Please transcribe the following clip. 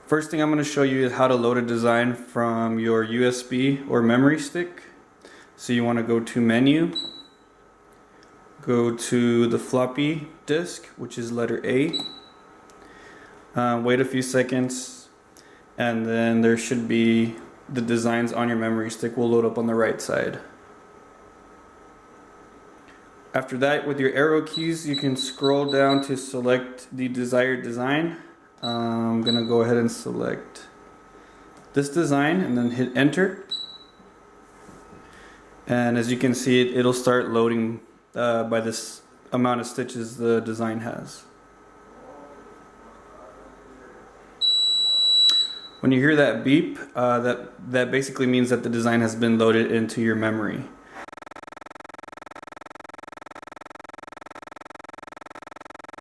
First thing I'm going to show you is how to load a design from your USB or memory stick. So you want to go to Menu, go to the floppy disk, which is letter A. Wait a few seconds, and then there should be the designs on your memory stick will load up on the right side. After that, with your arrow keys, you can scroll down to select the desired design. I'm gonna go ahead and select this design and then hit enter. And as you can see, it'll start loading by this amount of stitches the design has. When you hear that beep, that basically means that the design has been loaded into your memory.